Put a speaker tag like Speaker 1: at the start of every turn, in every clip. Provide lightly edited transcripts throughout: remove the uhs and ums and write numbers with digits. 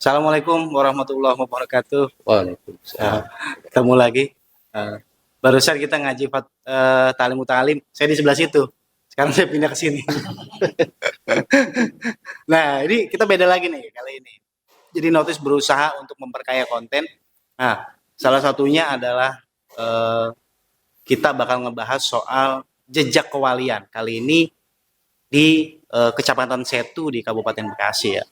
Speaker 1: Assalamualaikum warahmatullahi wabarakatuh.
Speaker 2: Waalaikumsalam.
Speaker 1: Ketemu lagi. Eh, Barusan kita ngaji Ta'lim Ta'lim. Saya di sebelah situ. Sekarang saya pindah ke sini. Nah, ini kita beda lagi nih kali ini. Jadi Notis berusaha untuk memperkaya konten. Nah, salah satunya adalah eh, kita bakal ngebahas soal jejak kewalian. Kali ini di Kecamatan Setu di Kabupaten Bekasi ya.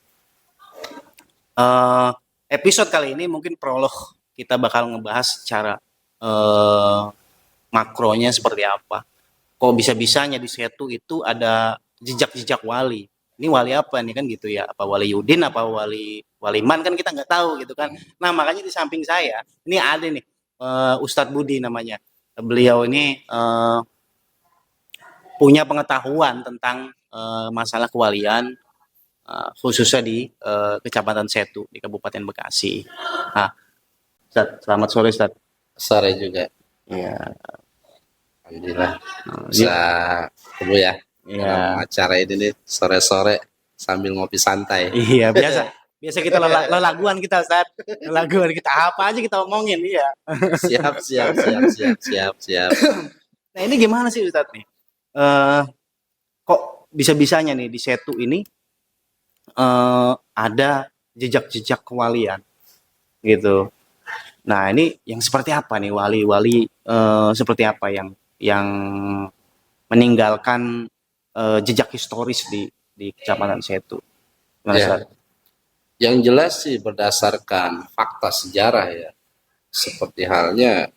Speaker 1: Eh, Episode kali ini mungkin prolog, kita bakal ngebahas secara eh, makronya seperti apa. Kok bisa-bisanya di Setu itu ada jejak-jejak wali. Ini wali apa nih kan gitu ya? Apa wali Yudin, apa wali Waliman kan kita nggak tahu gitu kan. Nah makanya di samping saya ini ada nih Ustadz Budi namanya. Beliau ini punya pengetahuan tentang masalah kewalian, khususnya di Kecamatan Setu di Kabupaten Bekasi. Nah, Ustaz, selamat sore Ustaz.
Speaker 2: Sore juga.
Speaker 1: Iya.
Speaker 2: Alhamdulillah bisa ketemu ya.
Speaker 1: Iya.
Speaker 2: Dalam acara ini nih sore-sore sambil ngopi santai.
Speaker 1: Iya, biasa. Biasa kita lelaguan kita Ustaz. Lelaguan kita apa aja kita omongin, iya.
Speaker 2: Siap.
Speaker 1: Nah, ini gimana sih Ustaz nih? Kok bisa-bisanya nih di Setu ini ada jejak-jejak kewalian gitu. Nah ini yang seperti apa nih wali-wali seperti apa yang meninggalkan jejak historis di Kecamatan Setu? Gimana,
Speaker 2: Ya,
Speaker 1: Ustaz?
Speaker 2: yang jelas sih berdasarkan fakta sejarah ya. Seperti halnya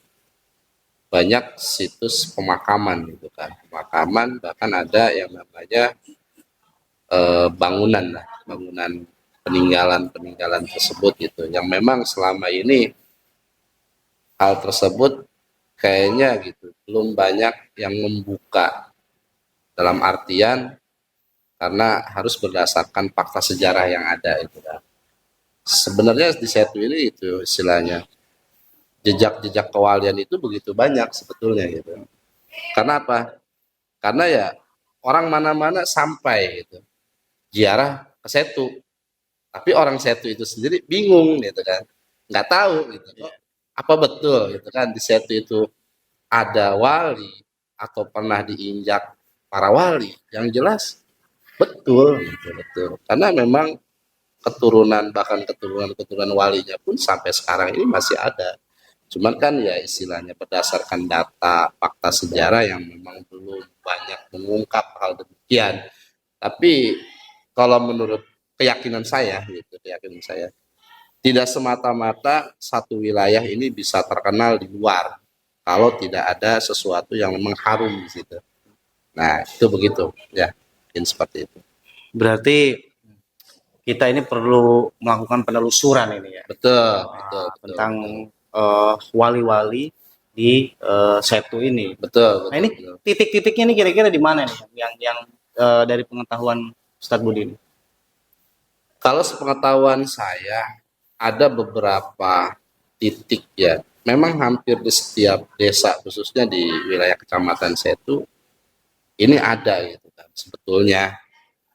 Speaker 2: banyak situs pemakaman gitu kan. Pemakaman bahkan ada yang namanya bangunan peninggalan tersebut gitu. Yang memang selama ini hal tersebut kayaknya gitu belum banyak yang membuka, dalam artian karena harus berdasarkan fakta sejarah yang ada itu kan. Sebenarnya di Setu ini itu istilahnya jejak-jejak kewalian itu begitu banyak sebetulnya gitu. Karena apa? Karena ya orang mana-mana sampai gitu ziarah ke Setu, tapi orang Setu itu sendiri bingung gitu kan, nggak tahu gitu kok apa betul gitu kan di Setu itu ada wali atau pernah diinjak para wali. Yang jelas betul gitu, betul karena memang keturunan walinya pun sampai sekarang ini masih ada, cuman kan ya istilahnya berdasarkan data fakta sejarah yang memang belum banyak mengungkap hal demikian. Tapi kalau menurut keyakinan saya tidak semata-mata satu wilayah ini bisa terkenal di luar kalau tidak ada sesuatu yang memang harum di situ. Nah, itu begitu ya, mungkin seperti itu.
Speaker 1: Berarti kita ini perlu melakukan penelusuran ini ya
Speaker 2: Betul.
Speaker 1: tentang wali-wali di Setu ini.
Speaker 2: Betul.
Speaker 1: Nah ini titik-titiknya ini kira-kira di mana nih yang dari pengetahuan Ustadz Budi ini?
Speaker 2: Kalau sepengetahuan saya ada beberapa titik ya. Memang hampir di setiap desa khususnya di wilayah Kecamatan Setu ini ada gitu kan sebetulnya.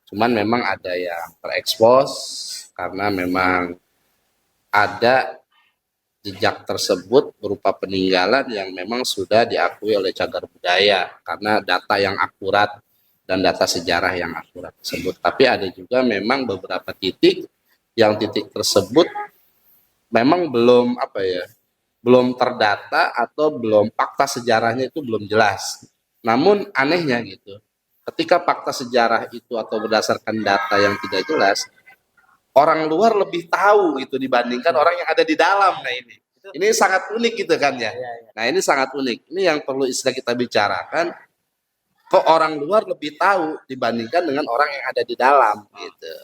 Speaker 2: Cuman memang ada yang terekspos karena memang ada jejak tersebut berupa peninggalan yang memang sudah diakui oleh cagar budaya karena data yang akurat dan data sejarah yang akurat tersebut. Tapi ada juga memang beberapa titik yang titik tersebut memang belum terdata atau belum fakta sejarahnya itu belum jelas. Namun anehnya gitu, ketika fakta sejarah itu atau berdasarkan data yang tidak jelas, orang luar lebih tahu itu dibandingkan orang yang ada di dalam. Nah ini sangat unik gitu kan ya. Nah ini sangat unik. Ini yang perlu istilah kita bicarakan. Kok orang luar lebih tahu dibandingkan dengan orang yang ada di dalam gitu.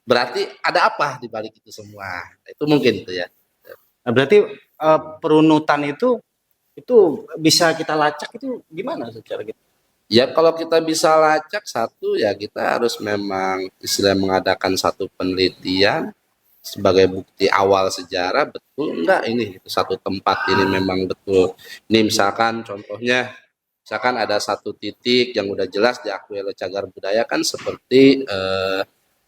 Speaker 2: Berarti ada apa di balik itu semua? Nah, itu mungkin itu ya.
Speaker 1: Nah, berarti perunutan itu bisa kita lacak itu gimana secara gitu?
Speaker 2: Ya kalau kita bisa lacak satu ya kita harus memang istilah mengadakan satu penelitian sebagai bukti awal sejarah betul enggak ini satu tempat ini memang betul. Ini misalkan contohnya misalkan ada satu titik yang udah jelas diakui oleh cagar budaya kan seperti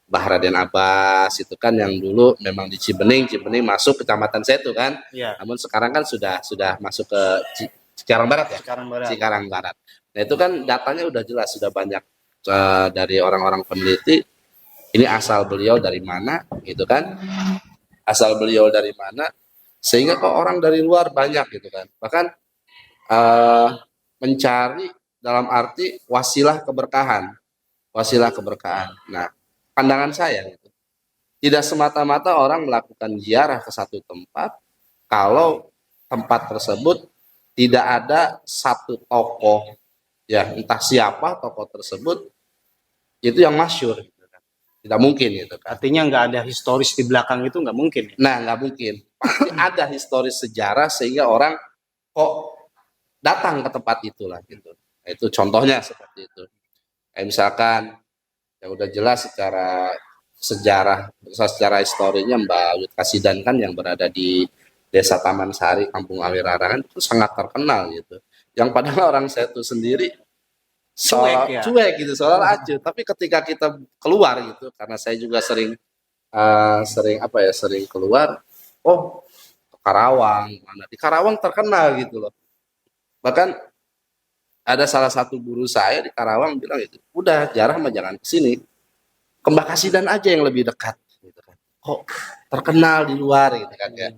Speaker 2: Mbah Raden Abbas itu kan yang dulu memang di Cibening, Cibening masuk Kecamatan Setu kan.
Speaker 1: Iya,
Speaker 2: Namun sekarang kan sudah masuk ke Cikarang Barat ya,
Speaker 1: sekarang Barat.
Speaker 2: Cikarang Barat. Nah itu kan datanya udah jelas, sudah banyak dari orang-orang peneliti ini asal beliau dari mana gitu kan, asal beliau dari mana, sehingga kok orang dari luar banyak gitu kan, bahkan eh, mencari dalam arti wasilah keberkahan. Nah, pandangan saya gitu, tidak semata-mata orang melakukan ziarah ke satu tempat kalau tempat tersebut tidak ada satu tokoh, ya entah siapa tokoh tersebut itu yang masyhur gitu kan. Tidak mungkin gitu kan.
Speaker 1: Artinya nggak ada historis di belakang itu nggak mungkin ya.
Speaker 2: Nah, nggak mungkin. Pasti ada historis sejarah sehingga orang kok datang ke tempat itulah gitu. Nah, itu contohnya seperti itu. Kayak misalkan yang udah jelas secara sejarah, secara historinya Mbak Yud Kasidan kan yang berada di Desa Taman Sari, Kampung Awirara kan itu sangat terkenal gitu. Yang padahal orang Setu sendiri
Speaker 1: Cuek ya.
Speaker 2: cuek gitu, soal acuh. Tapi ketika kita keluar gitu, karena saya juga sering sering apa ya, sering keluar, oh ke Karawang, mana di Karawang terkenal gitu loh. Bahkan ada salah satu guru saya di Karawang bilang itu, udah jarang mah jangan kesini, ke Mbak Kasidan aja yang lebih dekat gitu kan. Kok terkenal di luar gitu kan ya.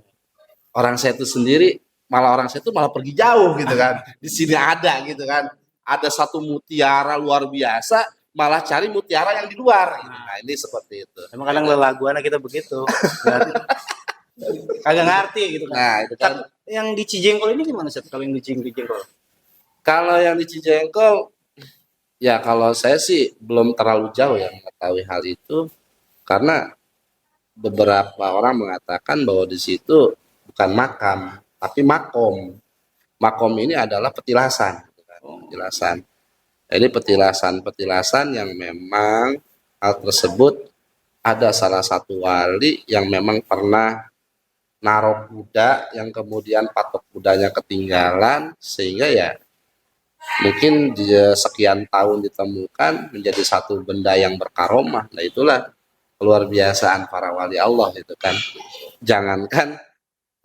Speaker 2: Orang saya itu sendiri, malah orang saya itu malah pergi jauh gitu kan. Di sini ada gitu kan. Ada satu mutiara luar biasa, malah cari mutiara yang di luar gitu. Nah, ini seperti itu.
Speaker 1: Emang kadang lelaguan kita begitu. Kagak ngerti gitu kan.
Speaker 2: Nah, itu kan
Speaker 1: Yang di Cijengkol ini gimana sih? Kalau yang di Cijengkol?
Speaker 2: kalau yang di Cijengkol, ya kalau saya sih belum terlalu jauh ya mengetahui hal itu, karena beberapa orang mengatakan bahwa di situ bukan makam, tapi makom. Makom ini adalah petilasan, gitu kan, petilasan. Jadi petilasan-petilasan yang memang hal tersebut ada salah satu wali yang memang pernah naruh kuda yang kemudian patok kudanya ketinggalan sehingga ya mungkin dia sekian tahun ditemukan menjadi satu benda yang berkaromah. Nah itulah luar biasaan para wali Allah itu kan. Jangankan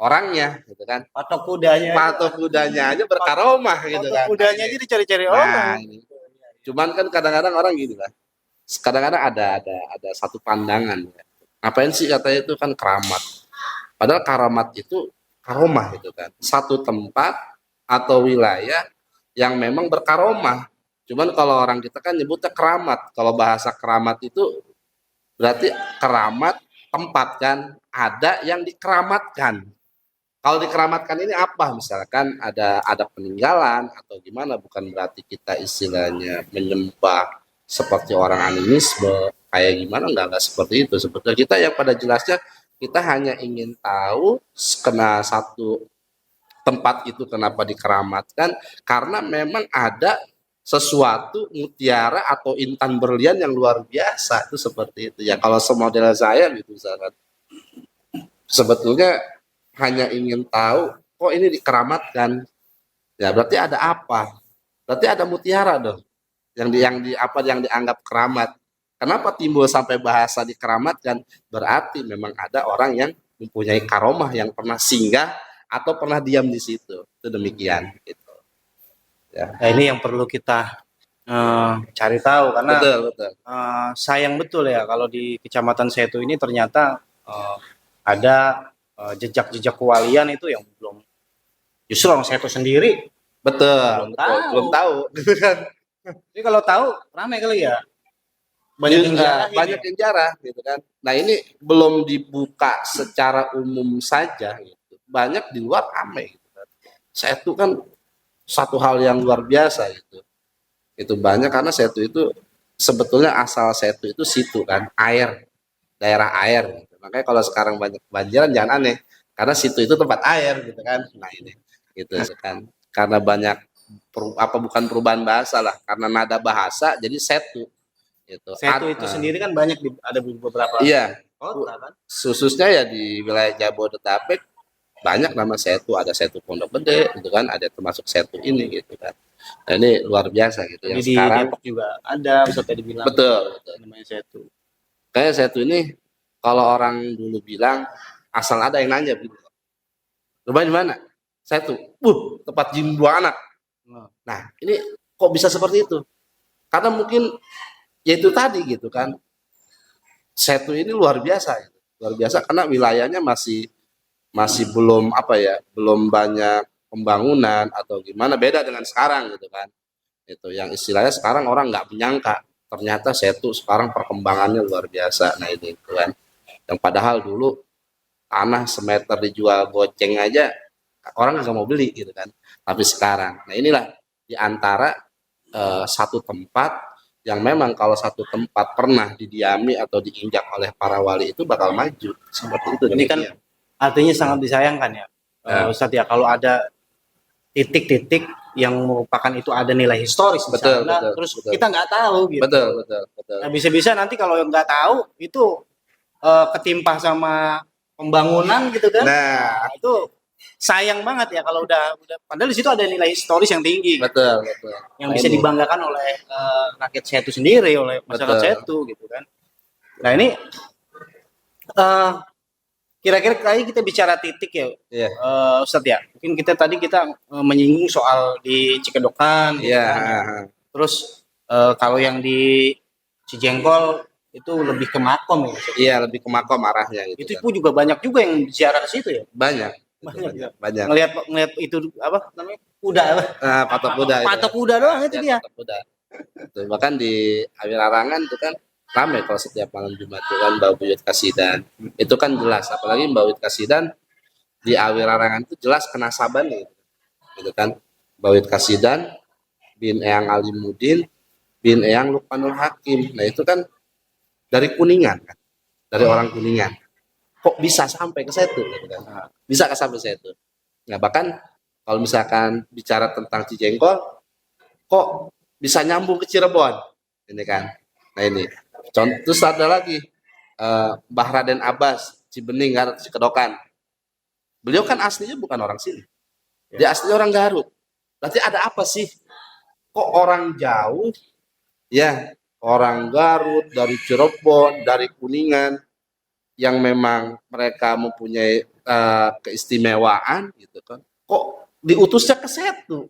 Speaker 2: orangnya gitu kan.
Speaker 1: Patok kudanya.
Speaker 2: Patok kudanya aja berkaromah gitu
Speaker 1: Patok
Speaker 2: kan.
Speaker 1: kudanya aja dicari-cari
Speaker 2: Nah,
Speaker 1: orang.
Speaker 2: ini. Cuman kan kadang-kadang orang gini lah. Kadang-kadang ada satu pandangan ya. Ngapain sih katanya itu kan keramat. Padahal keramat itu karomah gitu kan. Satu tempat atau wilayah yang memang berkaromah. Cuman kalau orang kita kan nyebutnya keramat. Kalau bahasa keramat itu berarti keramat tempat kan. Ada yang dikeramatkan. Kalau dikeramatkan ini apa? Misalkan ada peninggalan atau gimana? Bukan berarti kita istilahnya menyembah seperti orang animisme kayak gimana? Enggak seperti itu. Sebetulnya kita yang pada jelasnya kita hanya ingin tahu kena satu tempat itu kenapa dikeramatkan karena memang ada sesuatu mutiara atau intan berlian yang luar biasa itu seperti itu ya. Kalau semodel saya gitu misalkan sebetulnya hanya ingin tahu kok ini dikeramatkan ya berarti ada apa, berarti ada mutiara dong yang dianggap keramat. Kenapa timbul sampai bahasa dikeramatkan? Berarti memang ada orang yang mempunyai karomah yang pernah singgah atau pernah diam di situ. Itu demikian gitu. Ya.
Speaker 1: Nah, ini yang perlu kita cari tahu karena
Speaker 2: Betul.
Speaker 1: sayang betul ya kalau di Kecamatan Setu ini ternyata ada jejak-jejak kewalian itu yang belum, justru orang Setu sendiri
Speaker 2: Betul. Belum tahu gitu kan.
Speaker 1: Jadi kalau tahu ramai kali ya. Banyak yang jarah
Speaker 2: Banyak yang jarah gitu kan. Nah, ini belum dibuka secara umum saja gitu. Banyak di luar ramai gitu kan. Setu kan satu hal yang luar biasa gitu. Itu banyak karena Setu itu sebetulnya asal Setu itu situ kan, air, daerah air gitu. Makanya kalau sekarang banyak banjiran jangan aneh karena situ itu tempat air gitu kan. Nah, ini gitu kan. Karena banyak bukan perubahan bahasa lah, karena nada bahasa jadi Setu gitu.
Speaker 1: Setu itu sendiri kan banyak ada beberapa
Speaker 2: Iya,
Speaker 1: kota kan.
Speaker 2: khususnya ya di wilayah Jabodetabek banyak nama Setu, ada Setu Pondok Gede gitu kan, ada termasuk Setu ini gitu kan. Nah, ini luar biasa gitu
Speaker 1: Jadi
Speaker 2: yang
Speaker 1: di
Speaker 2: sekarang
Speaker 1: Depok juga ada bisa tadi bilang
Speaker 2: betul.
Speaker 1: namanya Setu.
Speaker 2: Kayak Setu ini kalau orang dulu bilang asal ada yang nanya gitu. Rumah di mana? Setu. Tempat jin buang anak. Nah, ini kok bisa seperti itu? Karena mungkin ya itu tadi gitu kan. Setu ini luar biasa gitu. Luar biasa karena wilayahnya masih masih belum apa ya, belum banyak pembangunan atau gimana, beda dengan sekarang gitu kan. Itu yang istilahnya sekarang orang nggak menyangka ternyata Setu sekarang perkembangannya luar biasa. Nah ini itu kan. Yang padahal dulu tanah semeter dijual goceng aja orang nggak mau beli gitu kan. Tapi sekarang, nah inilah di antara satu tempat yang memang kalau satu tempat pernah didiami atau diinjak oleh para wali itu bakal maju seperti itu.
Speaker 1: Ini kan
Speaker 2: demikian.
Speaker 1: artinya sangat disayangkan ya,
Speaker 2: Nah,
Speaker 1: Ustadz ya, kalau ada titik-titik yang merupakan itu ada nilai historis di
Speaker 2: betul,
Speaker 1: sana,
Speaker 2: betul,
Speaker 1: terus
Speaker 2: betul,
Speaker 1: kita nggak tahu gitu.
Speaker 2: betul, betul, betul.
Speaker 1: Nah, bisa-bisa nanti kalau nggak tahu itu ketimpa sama pembangunan gitu kan.
Speaker 2: Nah,
Speaker 1: Nah, itu sayang banget ya kalau udah padahal di situ ada nilai historis yang tinggi
Speaker 2: betul, betul.
Speaker 1: yang
Speaker 2: Nah,
Speaker 1: bisa
Speaker 2: ini,
Speaker 1: dibanggakan oleh rakyat Setu sendiri, oleh masyarakat
Speaker 2: betul.
Speaker 1: Setu gitu kan. Nah, ini eh, kira-kira kali kita bicara titik ya,
Speaker 2: Iya,
Speaker 1: Ustadz ya. Mungkin kita menyinggung soal di Cikedokan gitu
Speaker 2: iya,
Speaker 1: kan ya. Terus kalau yang di Cijengkol itu lebih ke makom ya.
Speaker 2: iya lebih ke makom arahnya gitu
Speaker 1: Itu
Speaker 2: kan.
Speaker 1: pun juga banyak juga yang ziarah ke situ ya.
Speaker 2: Banyak, gitu,
Speaker 1: Banyak ya.
Speaker 2: banyak.
Speaker 1: Ngelihat ngelihat itu apa namanya? Kuda apa?
Speaker 2: Nah, patok kuda itu
Speaker 1: Patok
Speaker 2: kan.
Speaker 1: kuda doang itu
Speaker 2: Ya,
Speaker 1: dia.
Speaker 2: patok kuda. Tuh, bahkan di Awirarangan itu kan ramai kalau setiap malam Jumat itu kan Mbak Buyut Kasidan. Itu kan jelas, apalagi Mbak Buyut Kasidan di Awirarangan itu jelas kenasaban gitu kan. Mbak Buyut Kasidan bin Eyang Alimuddin bin Eyang Lukmanul Hakim. Nah itu kan dari Kuningan kan, dari orang Kuningan. Kok bisa sampai ke situ gitu kan? Bisa ke sampai situ. Nah bahkan kalau misalkan bicara tentang Cijengkol, kok bisa nyambung ke Cirebon, ini kan? Nah ini contoh, terus ada lagi Mbah Raden Abbas Cibening Garut Cikedokan. Beliau kan aslinya bukan orang sini, dia asli orang Garut. Berarti ada apa sih? Kok orang jauh ya, orang Garut dari Cirebon, dari Kuningan yang memang mereka mempunyai keistimewaan gitu kan. Kok diutusnya ke Setu?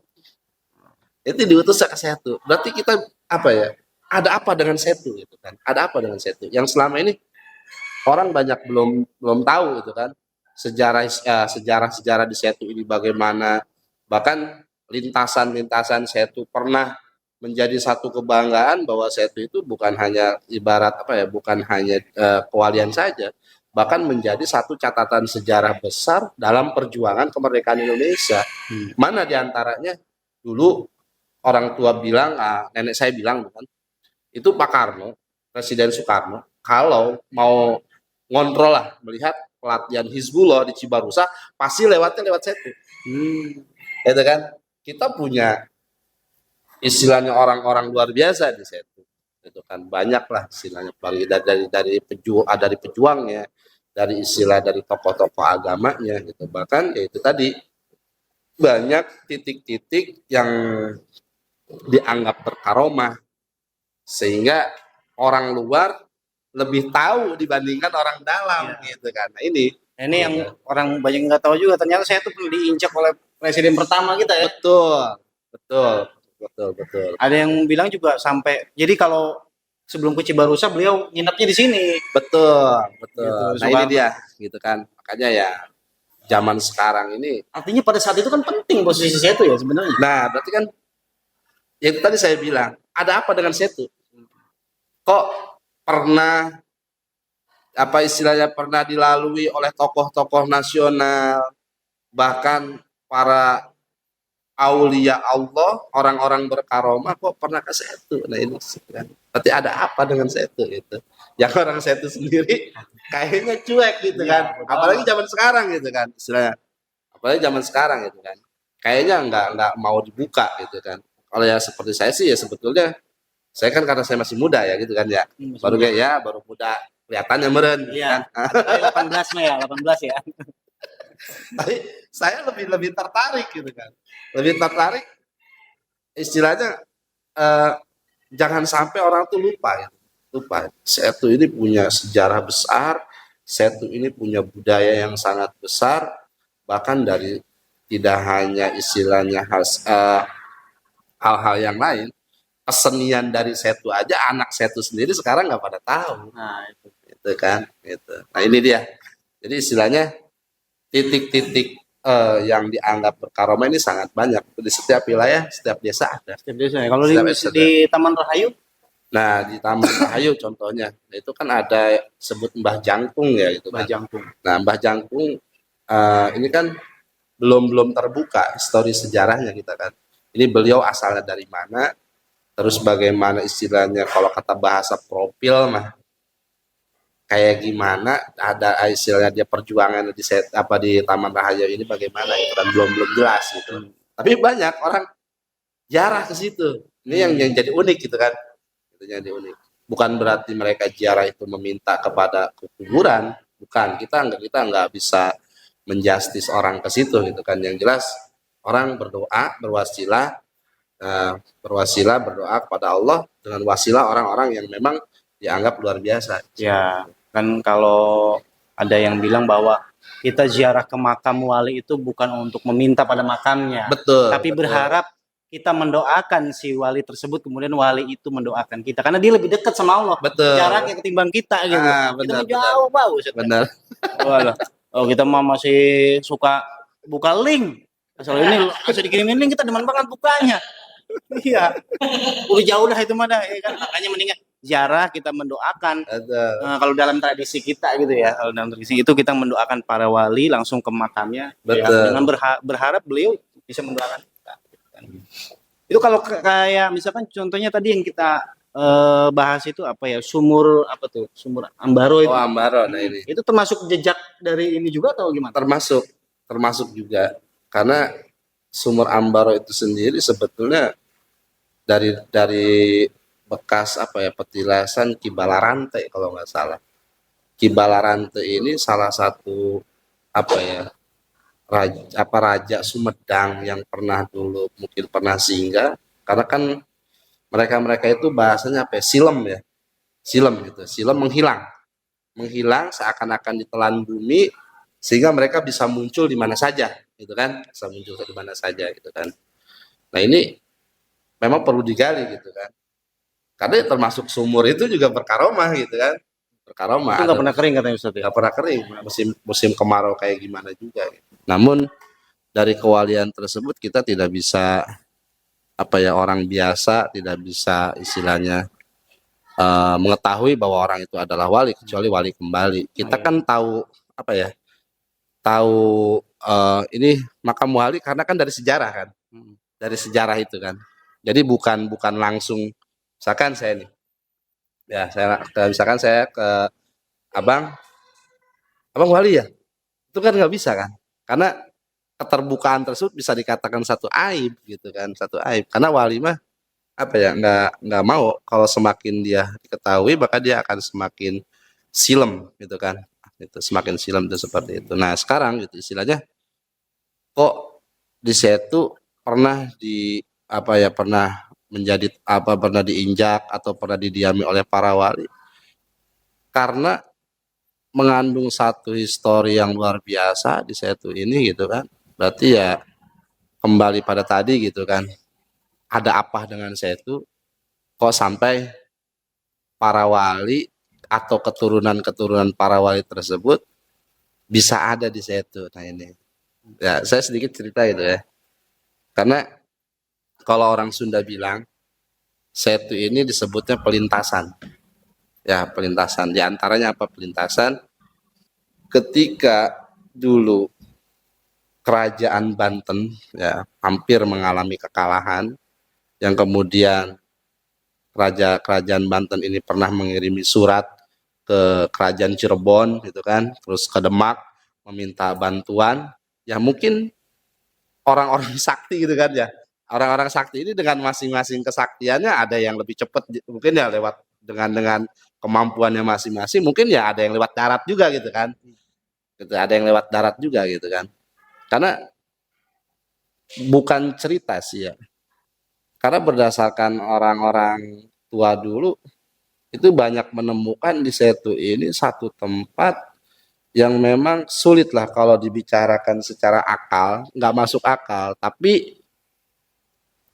Speaker 2: Itu diutusnya ke Setu. Berarti kita apa ya? Ada apa dengan Setu gitu kan? Ada apa dengan Setu? Yang selama ini orang banyak belum belum tahu gitu kan. Sejarah di Setu ini bagaimana, bahkan lintasan-lintasan Setu pernah menjadi satu kebanggaan bahwa Setu itu bukan hanya ibarat apa ya, bukan hanya kewalian saja, bahkan menjadi satu catatan sejarah besar dalam perjuangan kemerdekaan Indonesia. Mana diantaranya dulu orang tua bilang, nenek saya bilang bukan, itu Pak Karno, Presiden Soekarno, kalau mau ngontrol lah, melihat pelatihan Hizbullah di Cibarusa, pasti lewatnya lewat Setu. Itu kan, kita punya istilahnya orang-orang luar biasa di Setu. Itu kan banyak lah istilahnya, dari pejuangnya, dari istilah dari tokoh-tokoh agamanya gitu. Bahkan ya itu tadi banyak titik-titik yang dianggap berkaromah sehingga orang luar lebih tahu dibandingkan orang dalam gitu kan. Nah,
Speaker 1: Ini yang orang banyak nggak tahu juga, ternyata saya tuh pernah diinjak oleh presiden pertama kita ya.
Speaker 2: betul, betul, betul, betul.
Speaker 1: Ada yang bilang juga sampai jadi kalau sebelum ke Cibarusa beliau nginepnya di sini.
Speaker 2: Betul, betul.
Speaker 1: Gitu,
Speaker 2: Nah, ini dia gitu kan. Makanya ya zaman sekarang ini.
Speaker 1: Artinya pada saat itu kan penting posisi Setu ya sebenarnya.
Speaker 2: Nah, berarti kan yang tadi saya bilang, ada apa dengan Setu? Kok pernah apa istilahnya pernah dilalui oleh tokoh-tokoh nasional, bahkan para aulia Allah, orang-orang berkaromah kok pernah ke Setu. Nah ini kan. Berarti ada apa dengan Setu itu? Yang orang Setu sendiri kayaknya cuek gitu kan. Apalagi zaman sekarang gitu kan istilahnya. Apalagi zaman sekarang gitu kan. Kayaknya nggak mau dibuka gitu kan. Kalau ya seperti saya sih ya sebetulnya saya kan karena saya masih muda ya gitu kan ya. Baru kayak ya baru muda kelihatannya meren gitu
Speaker 1: Iya.
Speaker 2: kan.
Speaker 1: 18 Mei ya, 18 ya.
Speaker 2: Tapi saya lebih tertarik gitu kan. Lebih tertarik istilahnya jangan sampai orang tuh lupa ya. lupa. Setu ini punya sejarah besar, Setu ini punya budaya yang sangat besar, bahkan dari tidak hanya istilahnya hal-hal yang lain, kesenian dari Setu aja anak Setu sendiri sekarang nggak pada tahu,
Speaker 1: Nah, itu.
Speaker 2: gitu kan, gitu. Nah ini dia. Jadi istilahnya titik-titik yang dianggap berkaromah ini sangat banyak di setiap wilayah, setiap desa ada.
Speaker 1: Setiap desa ya. Kalau
Speaker 2: Setiap desa ada.
Speaker 1: di Taman Rahayu,
Speaker 2: Nah di Taman Rahayu contohnya, itu kan ada sebut Mbah Jangkung ya gitu
Speaker 1: Mbah
Speaker 2: kan.
Speaker 1: Jangkung.
Speaker 2: Nah Mbah Jangkung ini kan belum terbuka histori sejarahnya kita kan. Ini beliau asalnya dari mana, terus bagaimana istilahnya kalau kata bahasa profil mah kayak gimana, ada istilahnya dia perjuangan di di Taman Rahayu ini bagaimana itu kan belum jelas gitu. Tapi banyak orang jarah ke situ. Ini yang jadi unik gitu kan. Itu yang jadi unik. Bukan berarti mereka ziarah itu meminta kepada kuburan, bukan. Kita nggak bisa menjustis orang ke situ gitu kan. Yang jelas orang berdoa, berwasilah berdoa kepada Allah dengan wasilah orang-orang yang memang dianggap luar biasa.
Speaker 1: Ya, kan kalau ada yang bilang bahwa kita ziarah ke makam wali itu bukan untuk meminta pada makamnya,
Speaker 2: Betul,
Speaker 1: tapi
Speaker 2: betul.
Speaker 1: berharap kita mendoakan si wali tersebut, kemudian wali itu mendoakan kita karena dia lebih dekat sama Allah.
Speaker 2: Betul.
Speaker 1: Jaraknya ketimbang kita gitu. Kita
Speaker 2: Benar,
Speaker 1: mah jauh bau.
Speaker 2: benar.
Speaker 1: Walah. Oh, kita mah masih suka buka link. Asal ini asal dikirimin link kita demen banget bukanya. Iya. Udah jauh dah itu mah dah, ya kan. Makanya mendingan ziarah kita mendoakan. Kalau dalam tradisi kita gitu ya, kalau dalam tradisi itu kita mendoakan para wali langsung ke makamnya. Ya,
Speaker 2: Betul.
Speaker 1: dengan berharap beliau bisa mendoakan kita. Itu kalau kayak misalkan contohnya tadi yang kita bahas itu apa ya, sumur apa tuh, sumur Ambaro itu.
Speaker 2: Oh Ambaro, nah ini
Speaker 1: Itu termasuk jejak dari ini juga atau gimana?
Speaker 2: termasuk juga karena sumur Ambaro itu sendiri sebetulnya dari bekas apa ya petilasan Ki Balarante kalau nggak salah. Ki Balarante ini salah satu apa ya raja Sumedang yang pernah dulu mungkin pernah singgah, karena kan mereka itu bahasanya apa ya, silem gitu, silem menghilang seakan-akan ditelan bumi sehingga mereka bisa muncul di mana saja gitu kan, bisa muncul di mana saja gitu kan. Nah ini memang perlu digali gitu kan, karena termasuk sumur itu juga berkaromah gitu kan, berkaromah,
Speaker 1: Itu nggak pernah kering katanya Ustaz ya?
Speaker 2: nggak pernah kering, musim kemarau kayak gimana juga gitu. Namun dari kewalian tersebut kita tidak bisa apa ya, orang biasa tidak bisa istilahnya mengetahui bahwa orang itu adalah wali kecuali wali kembali. Kita kan tahu apa ya, tahu ini makam wali karena kan dari sejarah kan, dari sejarah itu kan. Jadi bukan langsung, misalkan saya nih, ya misalkan saya ke abang wali ya, itu kan nggak bisa kan, karena keterbukaan tersebut bisa dikatakan satu aib gitu kan, satu aib karena wali mah apa ya, nggak mau kalau semakin dia diketahui maka dia akan semakin silem gitu kan, itu semakin silem itu seperti itu. Nah sekarang gitu istilahnya kok di Setu pernah di apa ya, pernah menjadi apa, pernah diinjak atau pernah didiami oleh para wali karena mengandung satu histori yang luar biasa di Setu ini gitu kan. Berarti ya kembali pada tadi gitu kan, ada apa dengan Setu kok sampai para wali atau keturunan-keturunan para wali tersebut bisa ada di Setu. Nah ini ya saya sedikit cerita itu ya, karena kalau orang Sunda bilang Setu ini disebutnya pelintasan, ya pelintasan. Di antaranya apa pelintasan? Ketika dulu kerajaan Banten ya hampir mengalami kekalahan, yang kemudian kerajaan Banten ini pernah mengirimi surat ke kerajaan Cirebon gitu kan, terus ke Demak meminta bantuan. Ya mungkin orang-orang sakti gitu kan ya, orang-orang sakti ini dengan masing-masing kesaktiannya, ada yang lebih cepat mungkin ya lewat dengan kemampuannya masing-masing, mungkin ya ada yang lewat darat juga gitu kan, gitu, ada yang lewat darat juga gitu kan, karena bukan cerita sih ya, karena berdasarkan orang-orang tua dulu itu banyak menemukan di Setu ini satu tempat yang memang sulit lah kalau dibicarakan secara akal, nggak masuk akal, tapi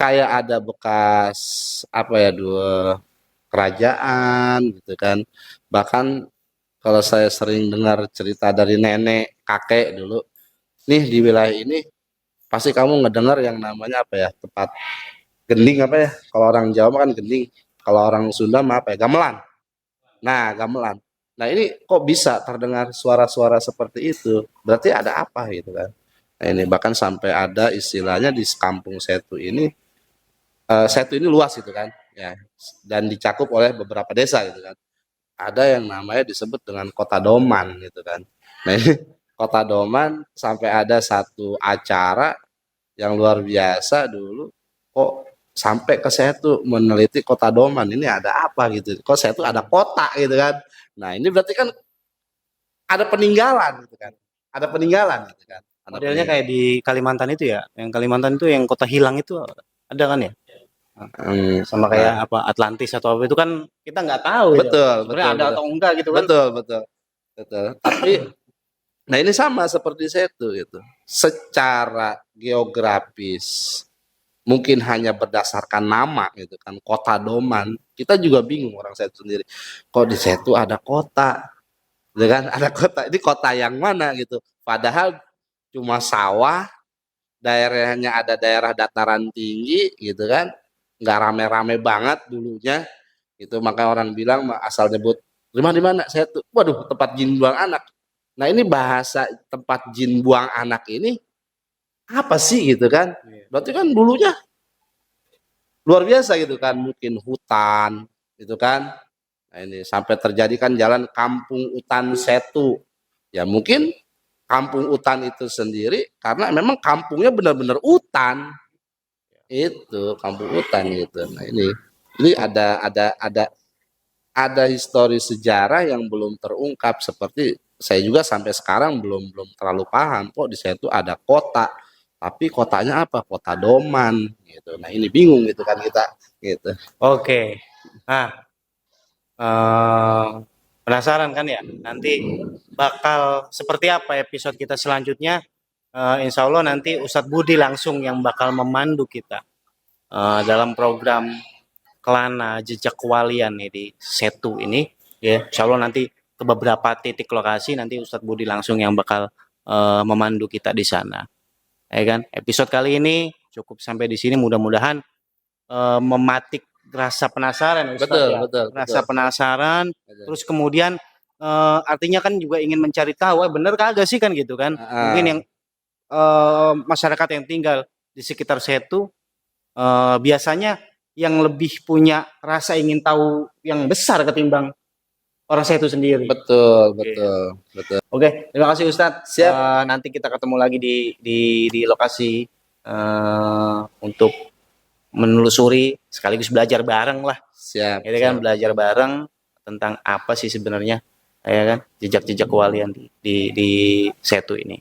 Speaker 2: kayak ada bekas apa ya, dua kerajaan gitu kan. Bahkan kalau saya sering dengar cerita dari nenek kakek dulu, nih di wilayah ini pasti kamu ngedengar yang namanya apa ya, tempat gending apa ya, kalau orang Jawa mah kan gending, kalau orang Sunda mah apa ya, gamelan. Nah, gamelan. Nah, ini kok bisa terdengar suara-suara seperti itu? Berarti ada apa gitu kan? Nah, ini bahkan sampai ada istilahnya di kampung Setu ini luas gitu kan, ya, dan dicakup oleh beberapa desa gitu kan. Ada yang namanya disebut dengan Kota Doman gitu kan. Nah, ini Kota Doman sampai ada satu acara yang luar biasa dulu, kok sampai ke Setu meneliti Kota Doman ini ada apa gitu. Kok Setu ada kota gitu kan. Nah, ini berarti kan ada peninggalan gitu kan. Ada peninggalan gitu kan. Ada
Speaker 1: Modelnya
Speaker 2: peninggalan.
Speaker 1: kayak di Kalimantan itu ya, yang Kalimantan itu yang kota hilang itu ada kan ya? Sama kayak
Speaker 2: Nah,
Speaker 1: apa Atlantis atau apa itu kan kita nggak tahu itu.
Speaker 2: betul,
Speaker 1: Sebenarnya
Speaker 2: betul,
Speaker 1: ada
Speaker 2: betul.
Speaker 1: atau enggak gitu kan?
Speaker 2: Betul, betul. Betul. Tapi nah ini sama seperti Setu gitu. Secara geografis mungkin hanya berdasarkan nama gitu kan, Kota Doman, kita juga bingung orang Setu sendiri, kok di Setu ada kota gitu kan, ada kota, ini kota yang mana gitu, padahal cuma sawah, daerahnya ada daerah dataran tinggi gitu kan, nggak rame-rame banget dulunya gitu, makanya orang bilang asal nyebut rumah di mana Setu, waduh tempat jin buang anak. Nah, ini bahasa tempat jin buang anak ini apa sih gitu kan,
Speaker 1: Iya.
Speaker 2: berarti kan dulunya luar biasa gitu kan, mungkin hutan gitu kan. Nah, ini sampai terjadi kan jalan Kampung Utan Setu, ya mungkin kampung utan itu sendiri karena memang kampungnya benar-benar hutan, itu kampung hutan gitu. Nah, ini ada histori sejarah yang belum terungkap, seperti saya juga sampai sekarang belum belum terlalu paham kok di situ ada kota, tapi kotanya apa, Kota Doman gitu. Nah, ini bingung gitu kan kita gitu.
Speaker 1: Oke. Nah, eh, penasaran kan ya? Nanti bakal seperti apa episode kita selanjutnya? Insya Allah nanti Ustadz Budi langsung yang bakal memandu kita dalam program Kelana Jejak Kewalian nih di Setu ini. Ya, Insya Allah nanti ke beberapa titik lokasi nanti Ustadz Budi langsung yang bakal memandu kita di sana. Ya kan? Episode kali ini cukup sampai di sini. Mudah-mudahan mematik rasa penasaran Ustadz
Speaker 2: Betul,
Speaker 1: ya,
Speaker 2: betul,
Speaker 1: rasa
Speaker 2: betul,
Speaker 1: penasaran,
Speaker 2: betul.
Speaker 1: terus kemudian artinya kan juga ingin mencari tahu, bener kagak sih kan gitu kan, mungkin yang masyarakat yang tinggal di sekitar Setu biasanya yang lebih punya rasa ingin tahu yang besar ketimbang orang Setu sendiri.
Speaker 2: Betul,
Speaker 1: Oke,
Speaker 2: betul, betul.
Speaker 1: oke, terima kasih Ustadz.
Speaker 2: Siap,
Speaker 1: Nanti kita ketemu lagi di lokasi untuk menelusuri sekaligus belajar bareng lah.
Speaker 2: siap,
Speaker 1: Jadi kan
Speaker 2: siap.
Speaker 1: belajar bareng tentang apa sih sebenarnya ya kan jejak-jejak kewalian di Setu ini.